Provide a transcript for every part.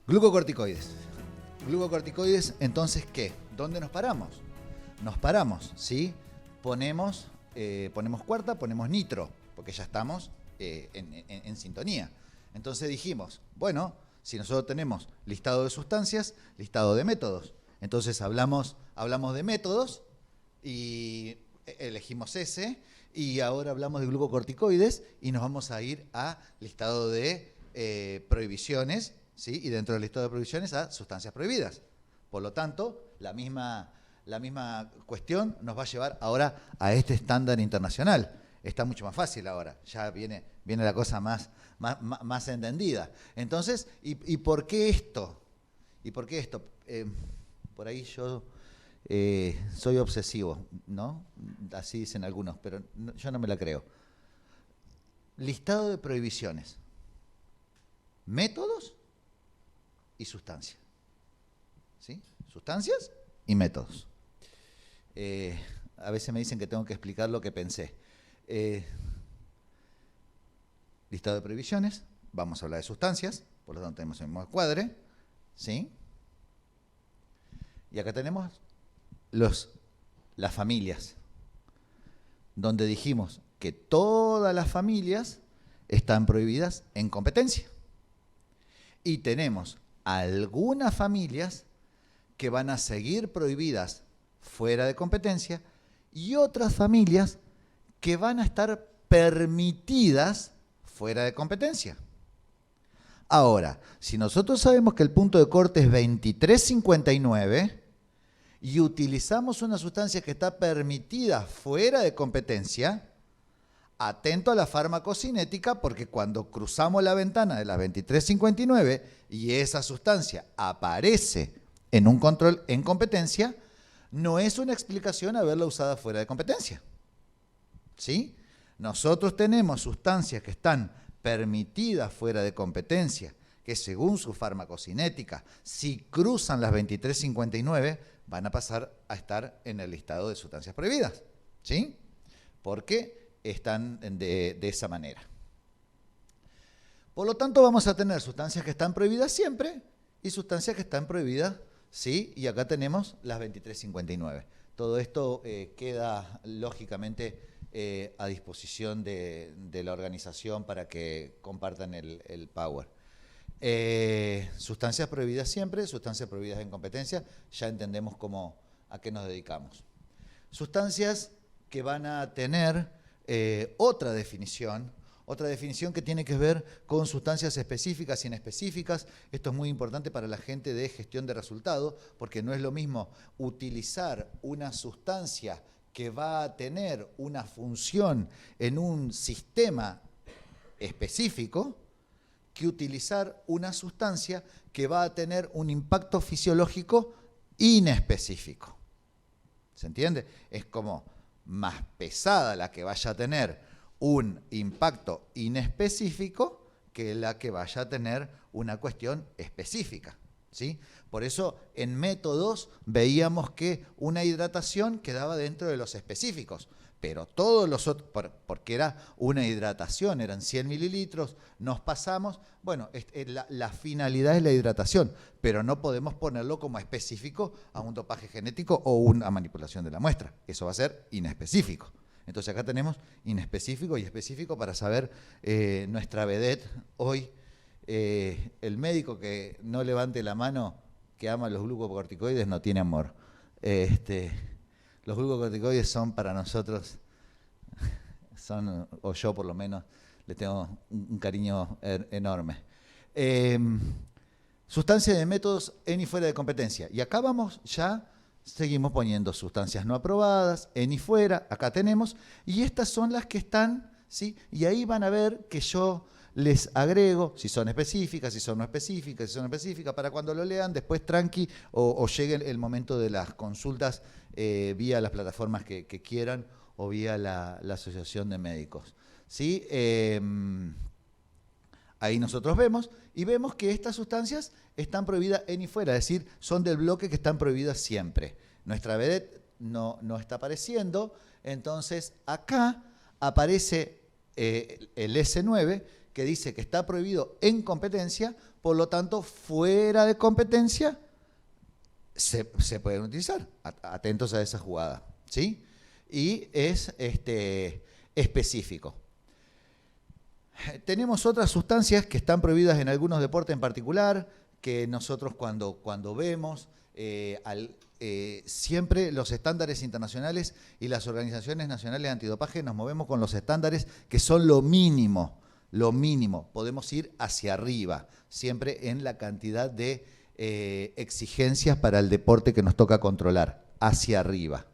Glucocorticoides. Glucocorticoides, entonces, ¿qué? ¿Dónde nos paramos? Nos paramos, ¿sí? Ponemos cuarta, ponemos nitro, porque ya estamos en sintonía. Entonces dijimos, bueno, si nosotros tenemos listado de sustancias, listado de métodos, entonces hablamos de métodos y elegimos ese, y ahora hablamos de glucocorticoides y nos vamos a ir a listado de prohibiciones, ¿sí? Y dentro del listado de prohibiciones a sustancias prohibidas. Por lo tanto, la misma cuestión nos va a llevar ahora a este estándar internacional. Está mucho más fácil ahora, ya viene la cosa más entendida. Entonces, ¿y por qué esto? ¿Y por qué esto? Por ahí yo soy obsesivo, ¿no? Así dicen algunos, pero yo no me la creo. Listado de prohibiciones, métodos y sustancias. ¿Sí? Sustancias y métodos. A veces me dicen que tengo que explicar lo que pensé. Listado de prohibiciones, vamos a hablar de sustancias, por lo tanto tenemos el mismo encuadre, ¿sí? Y acá tenemos las familias, donde dijimos que todas las familias están prohibidas en competencia. Y tenemos algunas familias que van a seguir prohibidas fuera de competencia y otras familias que van a estar permitidas fuera de competencia. Ahora, si nosotros sabemos que el punto de corte es 2359 y utilizamos una sustancia que está permitida fuera de competencia, atento a la farmacocinética, porque cuando cruzamos la ventana de las 2359 y esa sustancia aparece en un control en competencia, no es una explicación haberla usada fuera de competencia. ¿Sí? Nosotros tenemos sustancias que están permitidas fuera de competencia, que según su farmacocinética, si cruzan las 2359, van a pasar a estar en el listado de sustancias prohibidas. ¿Sí? Porque están de esa manera. Por lo tanto, vamos a tener sustancias que están prohibidas siempre y sustancias que están prohibidas, ¿sí? Y acá tenemos las 2359. Todo esto queda, lógicamente, a disposición de la organización para que compartan el Power. Sustancias prohibidas siempre, sustancias prohibidas en competencia, ya entendemos a qué nos dedicamos. Sustancias que van a tener otra definición que tiene que ver con sustancias específicas y inespecíficas. Esto es muy importante para la gente de gestión de resultados, porque no es lo mismo utilizar una sustancia que va a tener una función en un sistema específico que utilizar una sustancia que va a tener un impacto fisiológico inespecífico. ¿Se entiende? Es como más pesada la que vaya a tener un impacto inespecífico que la que vaya a tener una cuestión específica. ¿Sí? Por eso en métodos veíamos que una hidratación quedaba dentro de los específicos, pero todos los otros, porque era una hidratación, eran 100 mililitros, nos pasamos, bueno, la finalidad es la hidratación, pero no podemos ponerlo como específico a un dopaje genético o una manipulación de la muestra, eso va a ser inespecífico. Entonces acá tenemos inespecífico y específico para saber nuestra vedette hoy. El médico que no levante la mano que ama los glucocorticoides no tiene amor. Los glucocorticoides son para nosotros, o yo por lo menos, le tengo un cariño enorme. Sustancias de métodos en y fuera de competencia. Y acá seguimos poniendo sustancias no aprobadas, en y fuera, acá tenemos, y estas son las que están, ¿sí? Y ahí van a ver que yo les agrego si son específicas, si son no específicas, si son específicas, para cuando lo lean después tranqui o llegue el momento de las consultas vía las plataformas que quieran o vía la Asociación de Médicos. ¿Sí? Ahí nosotros vemos que estas sustancias están prohibidas en y fuera, es decir, son del bloque que están prohibidas siempre. Nuestra vedette no está apareciendo, entonces acá aparece el S9, que dice que está prohibido en competencia Por lo tanto, fuera de competencia se pueden utilizar. Atentos a esa jugada, ¿sí? Y es específico. Tenemos otras sustancias que están prohibidas en algunos deportes en particular, que nosotros cuando vemos, siempre los estándares internacionales y las organizaciones nacionales de antidopaje nos movemos con los estándares que son lo mínimo, podemos ir hacia arriba, siempre en la cantidad de exigencias para el deporte que nos toca controlar, hacia arriba.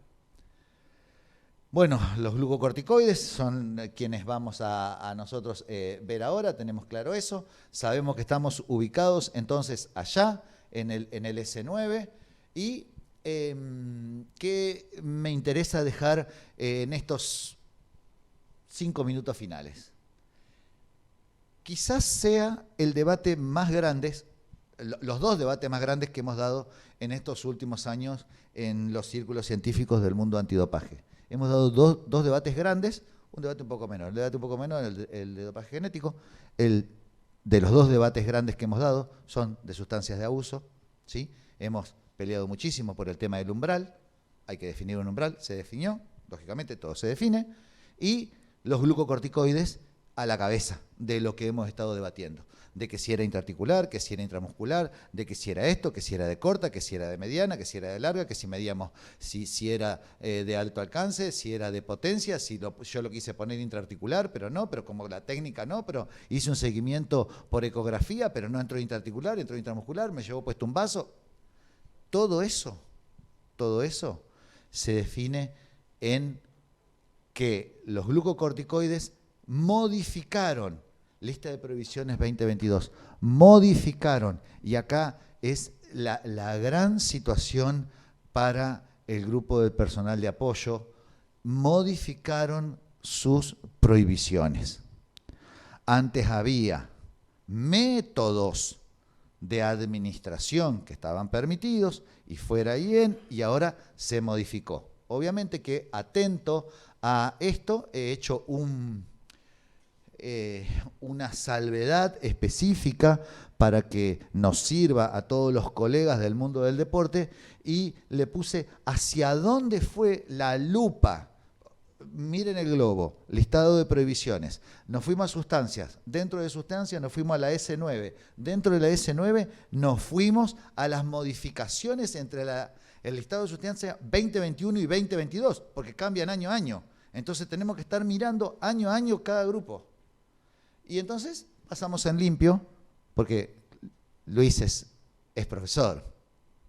Bueno, los glucocorticoides son quienes vamos a nosotros ver ahora, tenemos claro eso, sabemos que estamos ubicados entonces allá en el S9 y que me interesa dejar en estos 5 minutos finales. Quizás sea el debate más grande, los dos debates más grandes que hemos dado en estos últimos años en los círculos científicos del mundo antidopaje. Hemos dado dos debates grandes, un debate un poco menor. El debate un poco menor, el de dopaje genético. De los dos debates grandes que hemos dado son de sustancias de abuso, ¿sí? Hemos peleado muchísimo por el tema del umbral. Hay que definir un umbral, se definió, lógicamente todo se define. Y los glucocorticoides a la cabeza de lo que hemos estado debatiendo. De que si era intraarticular, que si era intramuscular, de que si era esto, que si era de corta, que si era de mediana, que si era de larga, que si medíamos, si era de alto alcance, si era de potencia, yo lo quise poner intraarticular, pero no, pero como la técnica no, pero hice un seguimiento por ecografía, pero no entró intraarticular, entró intramuscular, me llevó puesto un vaso. Todo eso se define en que los glucocorticoides modificaron, lista de prohibiciones 2022, modificaron, y acá es la gran situación para el grupo del personal de apoyo, modificaron sus prohibiciones. Antes había métodos de administración que estaban permitidos y fuera bien, y ahora se modificó. Obviamente que atento a esto he hecho una salvedad específica para que nos sirva a todos los colegas del mundo del deporte y le puse hacia dónde fue la lupa. Miren el globo, listado de prohibiciones. Nos fuimos a sustancias, dentro de sustancias nos fuimos a la S9, dentro de la S9 nos fuimos a las modificaciones entre el listado de sustancias 2021 y 2022, porque cambian año a año. Entonces tenemos que estar mirando año a año cada grupo. Y entonces pasamos en limpio, porque Luis es profesor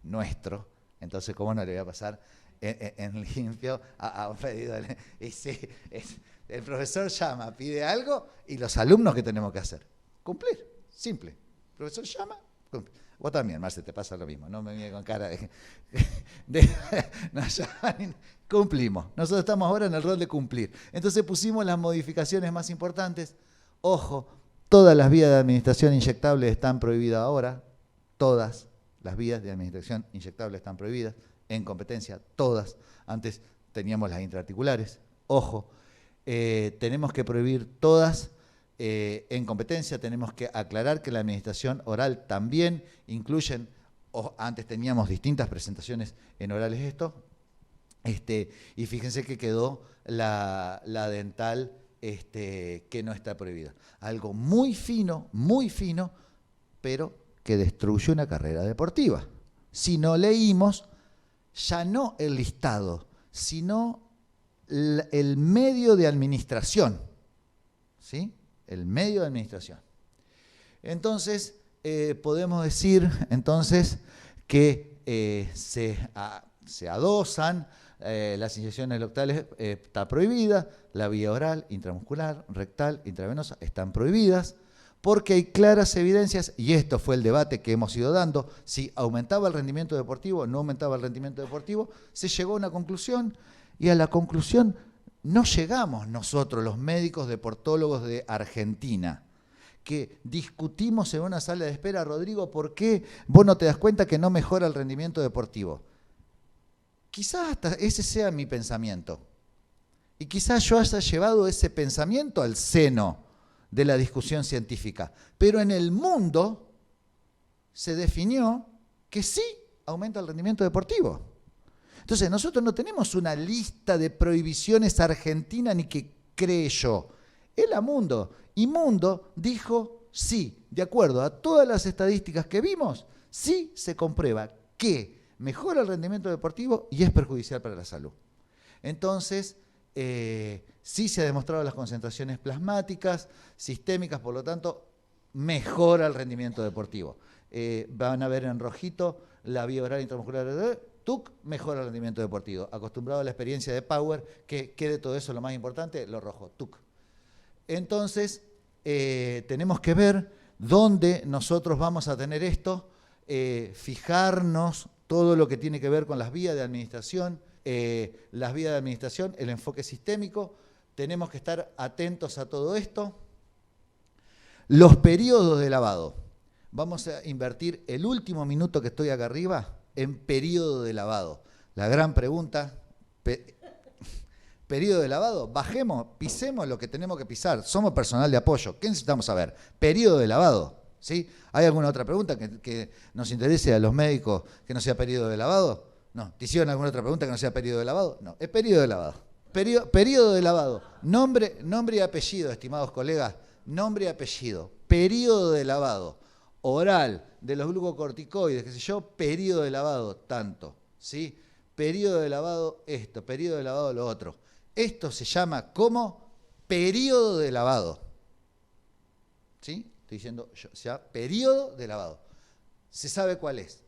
nuestro, entonces cómo no le voy a pasar en limpio a un pedido. Y sí, el profesor llama, pide algo y los alumnos, ¿qué tenemos que hacer? Cumplir, simple. El profesor llama, cumple. Vos también, Marce, te pasa lo mismo, no me mire con cara cumplimos. Nosotros estamos ahora en el rol de cumplir. Entonces pusimos las modificaciones más importantes. Ojo, todas las vías de administración inyectable están prohibidas ahora. Todas las vías de administración inyectable están prohibidas. En competencia, todas. Antes teníamos las intraarticulares. Ojo, tenemos que prohibir todas. En competencia tenemos que aclarar que la administración oral también incluyen, antes teníamos distintas presentaciones en orales y fíjense que quedó la dental que no está prohibida. Algo muy fino, pero que destruye una carrera deportiva. Si no leímos, ya no el listado, sino el medio de administración, ¿sí? El medio de administración. Entonces, podemos decir entonces que se adosan, las inyecciones locales está prohibida, la vía oral, intramuscular, rectal, intravenosa están prohibidas, porque hay claras evidencias, y esto fue el debate que hemos ido dando, si aumentaba el rendimiento deportivo, no aumentaba el rendimiento deportivo, se llegó a una conclusión, y a la conclusión no llegamos nosotros, los médicos deportólogos de Argentina, que discutimos en una sala de espera, Rodrigo, ¿por qué vos no te das cuenta que no mejora el rendimiento deportivo? Quizás hasta ese sea mi pensamiento. Y quizás yo haya llevado ese pensamiento al seno de la discusión científica. Pero en el mundo se definió que sí aumenta el rendimiento deportivo. Entonces, nosotros no tenemos una lista de prohibiciones argentina ni que cree yo. El Amundo. Y Mundo dijo sí, de acuerdo a todas las estadísticas que vimos, sí se comprueba que mejora el rendimiento deportivo y es perjudicial para la salud. Entonces, sí se ha demostrado las concentraciones plasmáticas, sistémicas, por lo tanto, mejora el rendimiento deportivo. Van a ver en rojito la vía oral intramuscular, TUC, mejora el rendimiento deportivo. Acostumbrado a la experiencia de Power, que quede todo eso lo más importante, lo rojo, TUC. Entonces, tenemos que ver dónde nosotros vamos a tener esto, fijarnos todo lo que tiene que ver con las vías de administración, el enfoque sistémico. Tenemos que estar atentos a todo esto. Los periodos de lavado. Vamos a invertir el último minuto que estoy acá arriba en periodo de lavado. La gran pregunta, periodo de lavado, bajemos, pisemos lo que tenemos que pisar. Somos personal de apoyo. ¿Qué necesitamos saber? Periodo de lavado. ¿Sí? ¿Hay alguna otra pregunta que nos interese a los médicos que no sea periodo de lavado? No. ¿Te hicieron alguna otra pregunta que no sea periodo de lavado? No, es periodo de lavado. Periodo de lavado. Nombre y apellido, estimados colegas. Nombre y apellido. Periodo de lavado. Oral, de los glucocorticoides, qué sé yo, periodo de lavado, tanto. ¿Sí? Periodo de lavado esto, periodo de lavado lo otro. Esto se llama como periodo de lavado. ¿Sí? Estoy diciendo yo, o sea, periodo de lavado. Se sabe cuál es.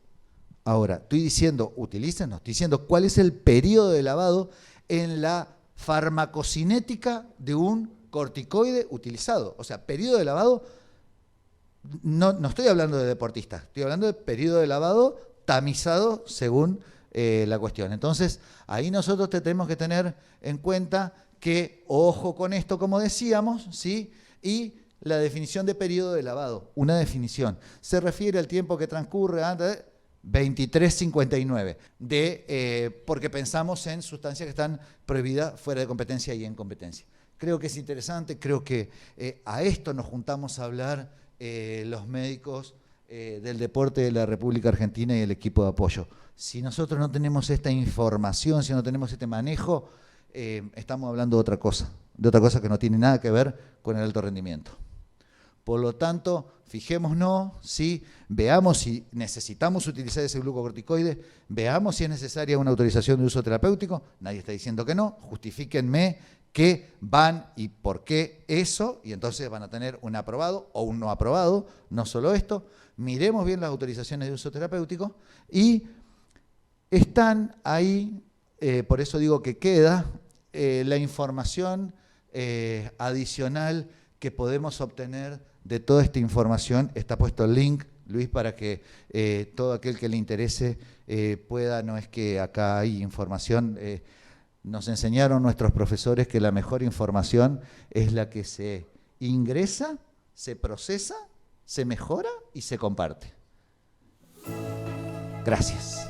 Ahora, estoy diciendo, utilícenlo, estoy diciendo cuál es el periodo de lavado en la farmacocinética de un corticoide utilizado. O sea, periodo de lavado, no estoy hablando de deportistas, estoy hablando de periodo de lavado tamizado según la cuestión. Entonces, ahí nosotros tenemos que tener en cuenta que, ojo con esto, como decíamos, ¿sí? Y la definición de periodo de lavado, una definición, se refiere al tiempo que transcurre antes de 23:59, porque pensamos en sustancias que están prohibidas fuera de competencia y en competencia. Creo que es interesante, creo que a esto nos juntamos a hablar los médicos del deporte de la República Argentina y el equipo de apoyo. Si nosotros no tenemos esta información, si no tenemos este manejo, estamos hablando de otra cosa que no tiene nada que ver con el alto rendimiento. Por lo tanto, fijémonos, ¿sí? Veamos si necesitamos utilizar ese glucocorticoide, veamos si es necesaria una autorización de uso terapéutico, nadie está diciendo que no, justifíquenme qué van y por qué eso, y entonces van a tener un aprobado o un no aprobado, no solo esto. Miremos bien las autorizaciones de uso terapéutico y están ahí, por eso digo que queda la información adicional que podemos obtener de toda esta información. Está puesto el link, Luis, para que todo aquel que le interese pueda, no es que acá hay información, nos enseñaron nuestros profesores que la mejor información es la que se ingresa, se procesa, se mejora y se comparte. Gracias.